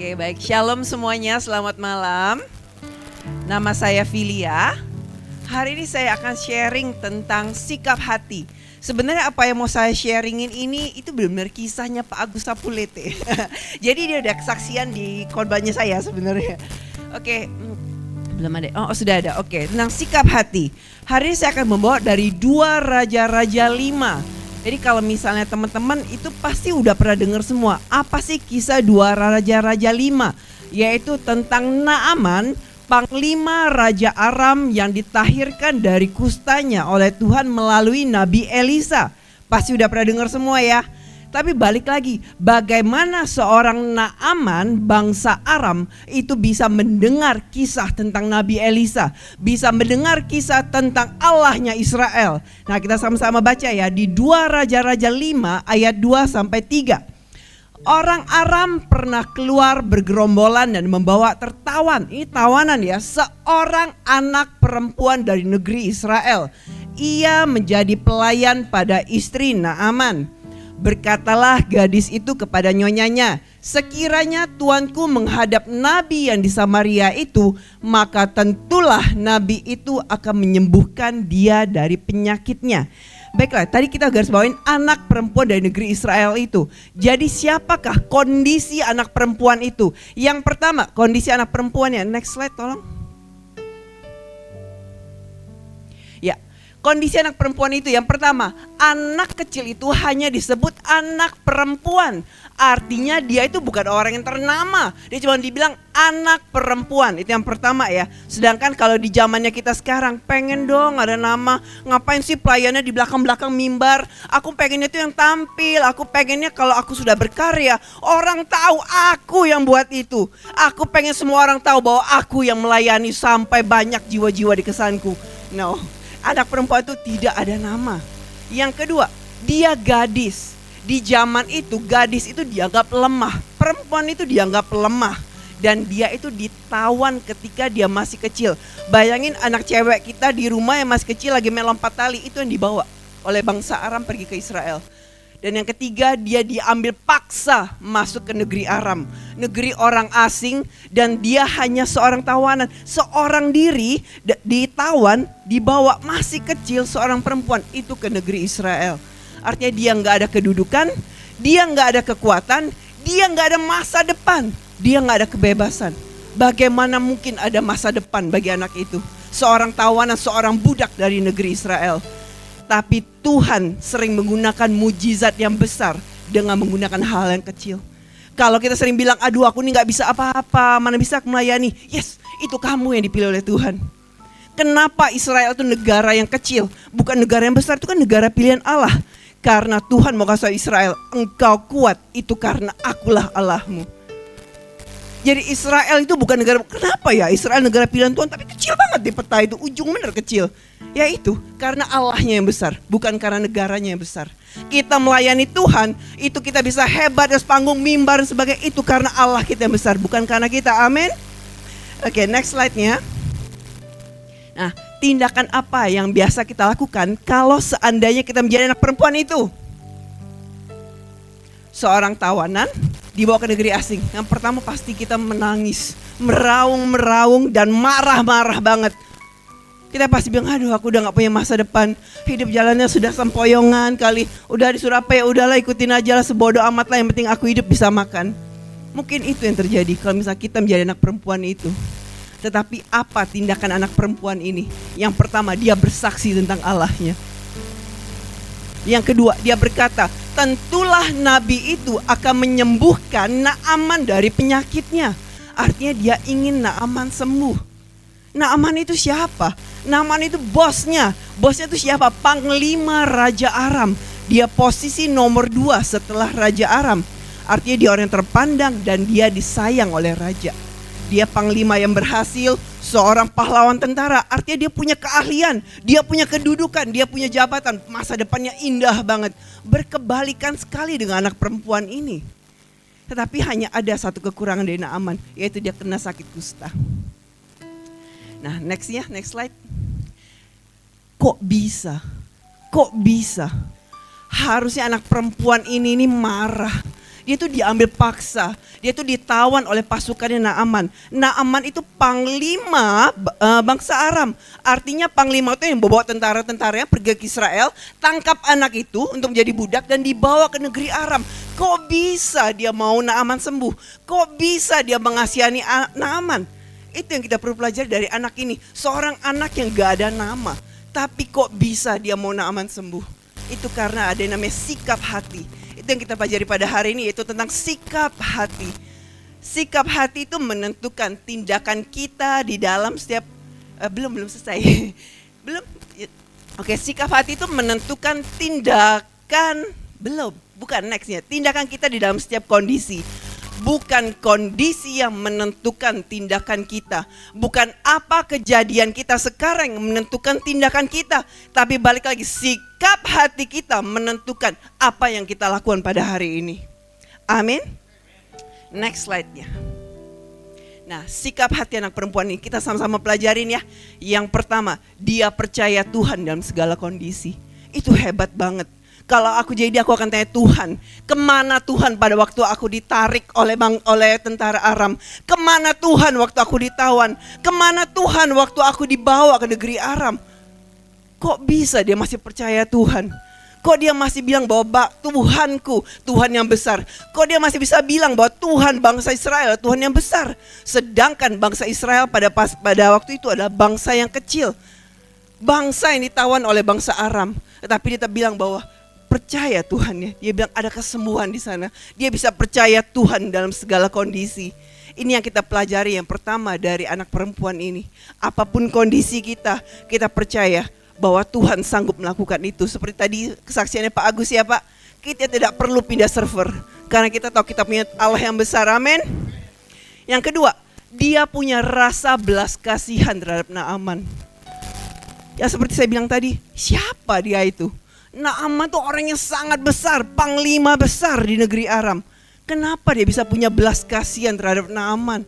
Oke, baik. Shalom semuanya, selamat malam. Nama saya Filia. Hari ini saya akan sharing tentang sikap hati. Sebenarnya apa yang mau saya sharingin ini itu benar-benar kisahnya Pak Agus Sapulete. Jadi dia ada kesaksian di khotbahnya saya sebenarnya. Oke, belum ada. Oh, sudah ada. Oke, tentang sikap hati. Hari ini saya akan membawa dari 2 Raja-Raja 5. Jadi kalau misalnya teman-teman itu pasti udah pernah dengar semua. Apa sih kisah 2 Raja-Raja 5? Yaitu tentang Naaman, panglima Raja Aram yang ditahirkan dari kustanya oleh Tuhan melalui Nabi Elisa. Pasti udah pernah dengar semua ya. Tapi balik lagi, bagaimana seorang Naaman bangsa Aram itu bisa mendengar kisah tentang Nabi Elisa, bisa mendengar kisah tentang Allahnya Israel. Nah, kita sama-sama baca ya di 2 Raja-Raja 5 ayat 2 sampai 3. Orang Aram pernah keluar bergerombolan dan membawa tertawan. Ini tawanan ya, seorang anak perempuan dari negeri Israel. Ia menjadi pelayan pada istri Naaman. Berkatalah gadis itu kepada nyonyanya, sekiranya tuanku menghadap nabi yang di Samaria itu, maka tentulah nabi itu akan menyembuhkan dia dari penyakitnya. Baiklah, tadi kita garis bawain anak perempuan dari negeri Israel itu. Jadi siapakah kondisi anak perempuan itu? Yang pertama, kondisi anak perempuannya. Next slide tolong. Ya. Kondisi anak perempuan itu yang pertama, anak kecil itu hanya disebut anak perempuan. Artinya dia itu bukan orang yang ternama. Dia cuma dibilang anak perempuan. Itu yang pertama ya. Sedangkan kalau di zamannya kita sekarang, pengen dong ada nama. Ngapain sih pelayannya di belakang-belakang mimbar? Aku pengennya itu yang tampil. Aku pengennya kalau aku sudah berkarya, orang tahu aku yang buat itu. Aku pengen semua orang tahu bahwa aku yang melayani sampai banyak jiwa-jiwa di kesanku. No. Anak perempuan itu tidak ada nama. Yang kedua, dia gadis. Di zaman itu gadis itu dianggap lemah. Perempuan itu dianggap lemah. Dan dia itu ditawan ketika dia masih kecil. Bayangin anak cewek kita di rumah yang masih kecil lagi main lompat tali. Itu yang dibawa oleh bangsa Aram pergi ke Israel. Dan yang ketiga, dia diambil paksa masuk ke negeri Aram, negeri orang asing, dan dia hanya seorang tawanan, seorang diri ditawan, dibawa masih kecil seorang perempuan itu ke negeri Israel. Artinya dia nggak ada kedudukan, dia nggak ada kekuatan, dia nggak ada masa depan, dia nggak ada kebebasan. Bagaimana mungkin ada masa depan bagi anak itu? Seorang tawanan, seorang budak dari negeri Israel. Tapi Tuhan sering menggunakan mujizat yang besar dengan menggunakan hal yang kecil. Kalau kita sering bilang, aduh aku ini gak bisa apa-apa, mana bisa melayani. Yes, itu kamu yang dipilih oleh Tuhan. Kenapa Israel itu negara yang kecil? Bukan negara yang besar, itu kan negara pilihan Allah. Karena Tuhan mau kasih Israel, engkau kuat, itu karena akulah Allahmu. Jadi Israel itu bukan negara, kenapa ya Israel negara pilihan Tuhan tapi kecil banget di peta itu, ujung bener kecil. Ya itu karena Allahnya yang besar, bukan karena negaranya yang besar. Kita melayani Tuhan, itu kita bisa hebat di panggung mimbar dan sebagainya, itu karena Allah kita yang besar, bukan karena kita, amin. Oke, next slide-nya. Nah, tindakan apa yang biasa kita lakukan kalau seandainya kita menjadi anak perempuan itu? Seorang tawanan dibawa ke negeri asing. Yang pertama pasti kita menangis, meraung-meraung dan marah-marah banget. Kita pasti bilang, aduh aku udah gak punya masa depan. Hidup jalannya sudah sempoyongan kali. Udah disuruh apa ya, udahlah ikutin aja lah, sebodoh amat lah, yang penting aku hidup bisa makan. Mungkin itu yang terjadi kalau misalnya kita menjadi anak perempuan itu. Tetapi apa tindakan anak perempuan ini? Yang pertama, dia bersaksi tentang Allahnya. Yang kedua, dia berkata, tentulah nabi itu akan menyembuhkan Naaman dari penyakitnya. Artinya dia ingin Naaman sembuh. Naaman itu siapa? Naaman itu bosnya. Bosnya itu siapa? Panglima Raja Aram. Dia posisi nomor 2 setelah Raja Aram. Artinya dia orang yang terpandang dan dia disayang oleh raja. Dia panglima yang berhasil, seorang pahlawan tentara. Artinya dia punya keahlian, dia punya kedudukan, dia punya jabatan. Masa depannya indah banget. Berkebalikan sekali dengan anak perempuan ini. Tetapi hanya ada satu kekurangan dari Naaman, yaitu dia kena sakit kusta. Nah, next slide. Kok bisa? Harusnya anak perempuan ini marah. Dia tuh diambil paksa. Dia tuh ditawan oleh pasukannya Naaman. Naaman itu panglima bangsa Aram. Artinya panglima itu yang bawa tentara-tentaranya pergi ke Israel, tangkap anak itu untuk menjadi budak dan dibawa ke negeri Aram. Kok bisa dia mau Naaman sembuh? Kok bisa dia mengasihani Naaman? Itu yang kita perlu pelajari dari anak ini. Seorang anak yang gak ada nama, tapi kok bisa dia mau Naaman sembuh? Itu karena ada yang namanya sikap hati. Itu yang kita pelajari pada hari ini, yaitu tentang sikap hati. Sikap hati itu menentukan tindakan kita di dalam setiap belum selesai. Belum. Oke, sikap hati itu menentukan tindakan bukan nextnya. Tindakan kita di dalam setiap kondisi. Bukan kondisi yang menentukan tindakan kita. Bukan apa kejadian kita sekarang yang menentukan tindakan kita. Tapi balik lagi, sikap hati kita menentukan apa yang kita lakukan pada hari ini. Amin. Next slide-nya. Nah, sikap hati anak perempuan ini kita sama-sama pelajarin ya. Yang pertama, dia percaya Tuhan dalam segala kondisi. Itu hebat banget. Kalau aku jadi aku akan tanya Tuhan, kemana Tuhan pada waktu aku ditarik oleh tentara Aram? Kemana Tuhan waktu aku ditawan? Kemana Tuhan waktu aku dibawa ke negeri Aram? Kok bisa dia masih percaya Tuhan? Kok dia masih bilang bahwa Tuhanku, Tuhan yang besar? Kok dia masih bisa bilang bahwa Tuhan bangsa Israel, Tuhan yang besar? Sedangkan bangsa Israel pada waktu itu adalah bangsa yang kecil. Bangsa yang ditawan oleh bangsa Aram. Tetapi dia bilang bahwa percaya Tuhannya. Dia bilang ada kesembuhan di sana. Dia bisa percaya Tuhan dalam segala kondisi. Ini yang kita pelajari yang pertama dari anak perempuan ini. Apapun kondisi kita, kita percaya bahwa Tuhan sanggup melakukan itu. Seperti tadi kesaksiannya Pak Agus ya Pak. Kita tidak perlu pindah server. Karena kita tahu kita punya Allah yang besar. Amin. Yang kedua, dia punya rasa belas kasihan terhadap Naaman. Ya seperti saya bilang tadi, siapa dia itu? Naaman tuh orang yang sangat besar, panglima besar di negeri Aram. Kenapa dia bisa punya belas kasihan terhadap Naaman?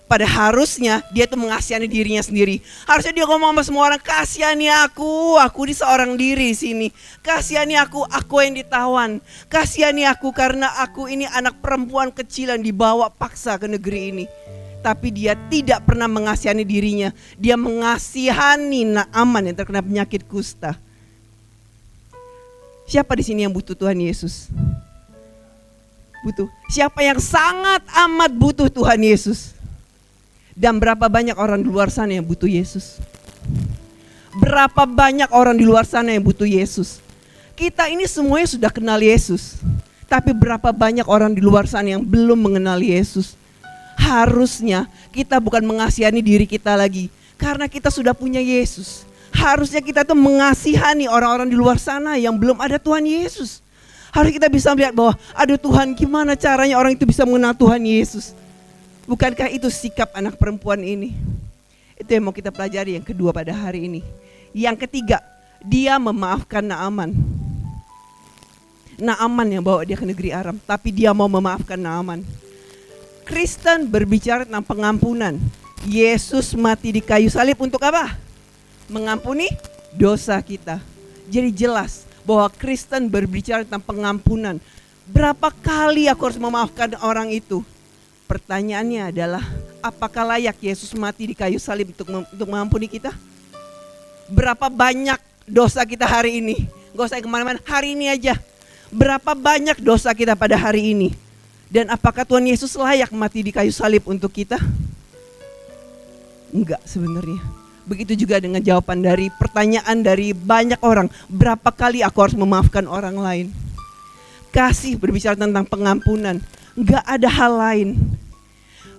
Pada harusnya dia tuh mengasihani dirinya sendiri. Harusnya dia ngomong sama semua orang, kasihani aku di seorang diri sini. Kasihani aku yang ditawan. Kasihani aku karena aku ini anak perempuan kecil yang dibawa paksa ke negeri ini. Tapi dia tidak pernah mengasihani dirinya. Dia mengasihani Naaman yang terkena penyakit kusta. Siapa di sini yang butuh Tuhan Yesus? Butuh. Siapa yang sangat amat butuh Tuhan Yesus? Dan berapa banyak orang di luar sana yang butuh Yesus? Berapa banyak orang di luar sana yang butuh Yesus? Kita ini semuanya sudah kenal Yesus. Tapi berapa banyak orang di luar sana yang belum mengenal Yesus? Harusnya kita bukan mengasihani diri kita lagi. Karena kita sudah punya Yesus. Harusnya kita tuh mengasihani orang-orang di luar sana yang belum ada Tuhan Yesus. Harus kita bisa melihat bahwa, aduh Tuhan, gimana caranya orang itu bisa mengenal Tuhan Yesus? Bukankah itu sikap anak perempuan ini? Itu yang mau kita pelajari yang kedua pada hari ini. Yang ketiga, dia memaafkan Naaman. Naaman yang bawa dia ke negeri Aram, tapi dia mau memaafkan Naaman. Kristen berbicara tentang pengampunan. Yesus mati di kayu salib untuk apa? Mengampuni dosa kita. Jadi jelas bahwa Kristen berbicara tentang pengampunan. Berapa kali aku harus memaafkan orang itu? Pertanyaannya adalah, apakah layak Yesus mati di kayu salib untuk mengampuni kita? Berapa banyak dosa kita hari ini? Gak usah kemana-mana, hari ini aja. Berapa banyak dosa kita pada hari ini? Dan apakah Tuhan Yesus layak mati di kayu salib untuk kita? Enggak sebenarnya. Begitu juga dengan jawaban dari pertanyaan dari banyak orang. Berapa kali aku harus memaafkan orang lain? Kasih berbicara tentang pengampunan. Enggak ada hal lain.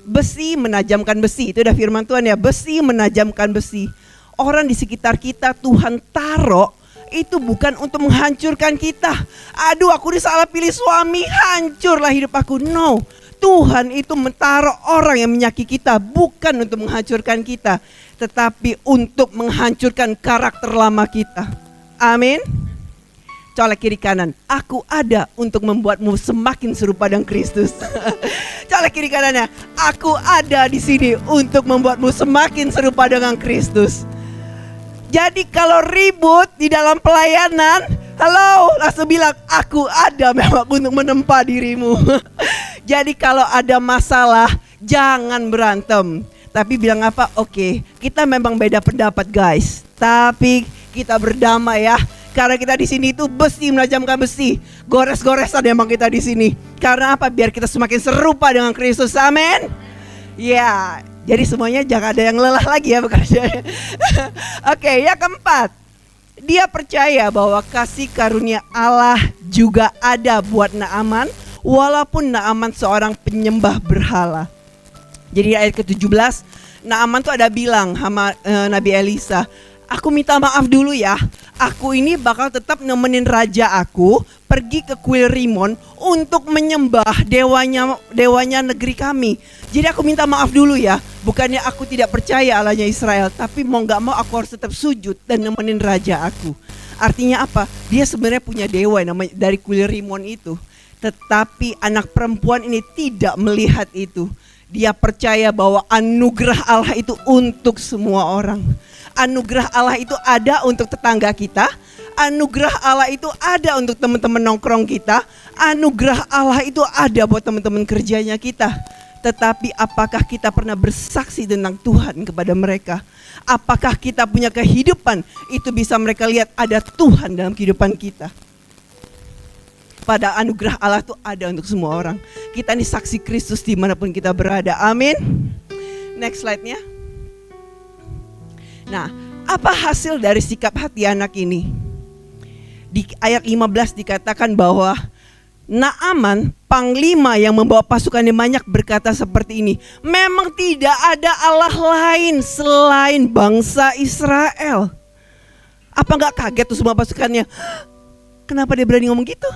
Besi menajamkan besi. Itu udah firman Tuhan ya. Besi menajamkan besi. Orang di sekitar kita Tuhan taruh itu bukan untuk menghancurkan kita. Aduh aku disalah pilih suami, hancurlah hidup aku. No. Tuhan itu menaruh orang yang menyakiti kita bukan untuk menghancurkan kita, tetapi untuk menghancurkan karakter lama kita. Amin. Colek kiri kanan, aku ada untuk membuatmu semakin serupa dengan Kristus. Colek kiri kanannya, aku ada di sini untuk membuatmu semakin serupa dengan Kristus. Jadi kalau ribut di dalam pelayanan, Halo, langsung bilang, aku ada memang untuk menempa dirimu. Jadi kalau ada masalah, jangan berantem. Tapi bilang apa? Oke, kita memang beda pendapat guys, tapi kita berdamai ya. Karena kita di sini itu besi menajamkan besi, gores-goresan emang kita di sini. Karena apa? Biar kita semakin serupa dengan Kristus. Amin. Ya, jadi semuanya jangan ada yang lelah lagi ya bekerja. Oke, yang keempat, dia percaya bahwa kasih karunia Allah juga ada buat Naaman, walaupun Naaman seorang penyembah berhala. Jadi ayat ke-17, Naaman tuh ada bilang sama Nabi Elisa, aku minta maaf dulu ya, aku ini bakal tetap nemenin raja aku pergi ke kuil Rimon untuk menyembah dewanya negeri kami. Jadi aku minta maaf dulu ya, bukannya aku tidak percaya Allahnya Israel, tapi mau gak mau aku harus tetap sujud dan nemenin raja aku. Artinya apa? Dia sebenarnya punya dewa namanya dari kuil Rimon itu. Tetapi anak perempuan ini tidak melihat itu. Dia percaya bahwa anugerah Allah itu untuk semua orang. Anugerah Allah itu ada untuk tetangga kita. Anugerah Allah itu ada untuk teman-teman nongkrong kita. Anugerah Allah itu ada buat teman-teman kerjanya kita. Tetapi apakah kita pernah bersaksi tentang Tuhan kepada mereka? Apakah kita punya kehidupan itu bisa mereka lihat ada Tuhan dalam kehidupan kita? Pada anugerah Allah itu ada untuk semua orang. Kita ini saksi Kristus dimanapun kita berada. Amin. Next slide-nya. Nah, apa hasil dari sikap hati anak ini? Di ayat 15 dikatakan bahwa Naaman, panglima yang membawa pasukan yang banyak, berkata seperti ini, memang tidak ada Allah lain selain bangsa Israel. Apa gak kaget tuh semua pasukannya? Kenapa dia berani ngomong gitu?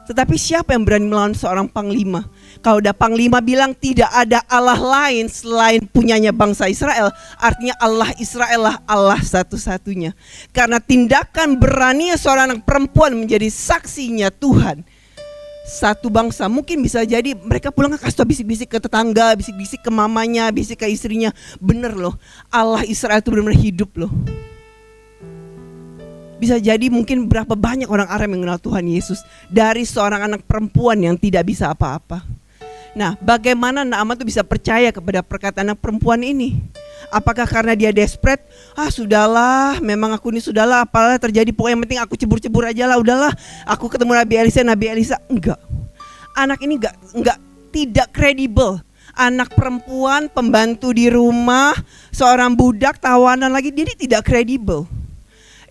Tetapi siapa yang berani melawan seorang panglima? Kalau udah panglima bilang tidak ada Allah lain selain punyanya bangsa Israel, artinya Allah Israel lah Allah satu-satunya. Karena tindakan berani seorang anak perempuan menjadi saksinya Tuhan. Satu bangsa, mungkin bisa jadi mereka pulang kasih tau bisik-bisik ke tetangga, bisik-bisik ke mamanya, bisik ke istrinya. Bener loh, Allah Israel itu benar-benar hidup loh. Bisa jadi mungkin berapa banyak orang Aram yang mengenal Tuhan Yesus dari seorang anak perempuan yang tidak bisa apa-apa. Nah, bagaimana Naaman tuh bisa percaya kepada perkataan anak perempuan ini? Apakah karena dia desperate? Sudahlah, memang aku ini sudahlah, apalah terjadi, pokoknya yang penting aku cebur-cebur aja lah, udahlah. Aku ketemu Nabi Elisa, enggak. Anak ini tidak kredibel. Anak perempuan, pembantu di rumah, seorang budak, tawanan lagi, jadi tidak kredibel.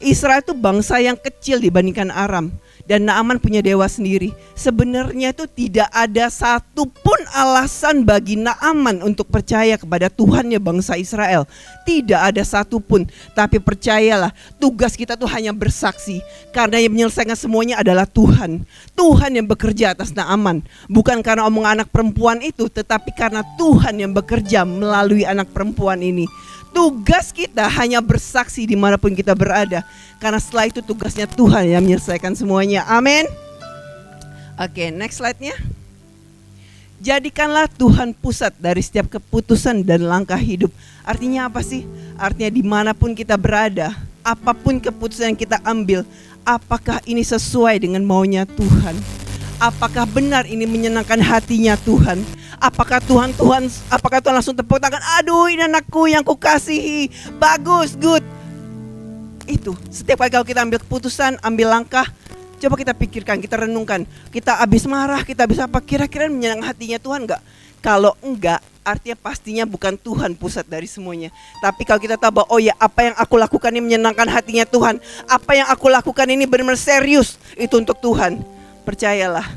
Israel itu bangsa yang kecil dibandingkan Aram. Dan Naaman punya dewa sendiri. Sebenarnya itu tidak ada satupun alasan bagi Naaman untuk percaya kepada Tuhannya bangsa Israel. Tidak ada satupun. Tapi percayalah, tugas kita tuh hanya bersaksi. Karena yang menyelesaikan semuanya adalah Tuhan. Tuhan yang bekerja atas Naaman. Bukan karena omongan anak perempuan itu, tetapi karena Tuhan yang bekerja melalui anak perempuan ini. Tugas kita hanya bersaksi dimanapun kita berada. Karena setelah itu tugasnya Tuhan yang menyelesaikan semuanya. Amin. Oke, next slide-nya. Jadikanlah Tuhan pusat dari setiap keputusan dan langkah hidup. Artinya apa sih? Artinya dimanapun kita berada, apapun keputusan yang kita ambil, apakah ini sesuai dengan maunya Tuhan? Apakah benar ini menyenangkan hatinya Tuhan? Apakah Tuhan langsung tepuk tangan, aduh ini anakku yang kukasihi, bagus, good. Itu, setiap kali kalau kita ambil keputusan, ambil langkah, coba kita pikirkan, kita renungkan. Kita habis marah, kita habis apa, kira-kira menyenangkan hatinya Tuhan enggak? Kalau enggak, artinya pastinya bukan Tuhan pusat dari semuanya. Tapi kalau kita tahu bahwa oh ya, apa yang aku lakukan ini menyenangkan hatinya Tuhan, apa yang aku lakukan ini benar-benar serius, itu untuk Tuhan. Percayalah,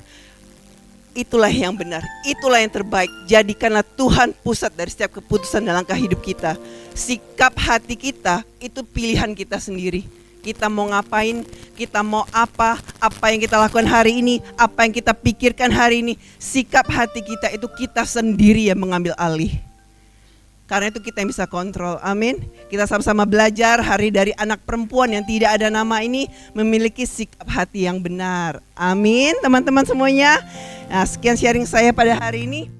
itulah yang benar, itulah yang terbaik. Jadikanlah Tuhan pusat dari setiap keputusan dan langkah hidup kita. Sikap hati kita itu pilihan kita sendiri. Kita mau ngapain, kita mau apa yang kita lakukan hari ini, apa yang kita pikirkan hari ini. Sikap hati kita itu kita sendiri yang mengambil alih. Karena itu kita yang bisa kontrol, amin. Kita sama-sama belajar hari dari anak perempuan yang tidak ada nama ini memiliki sikap hati yang benar. Amin teman-teman semuanya. Nah, sekian sharing saya pada hari ini.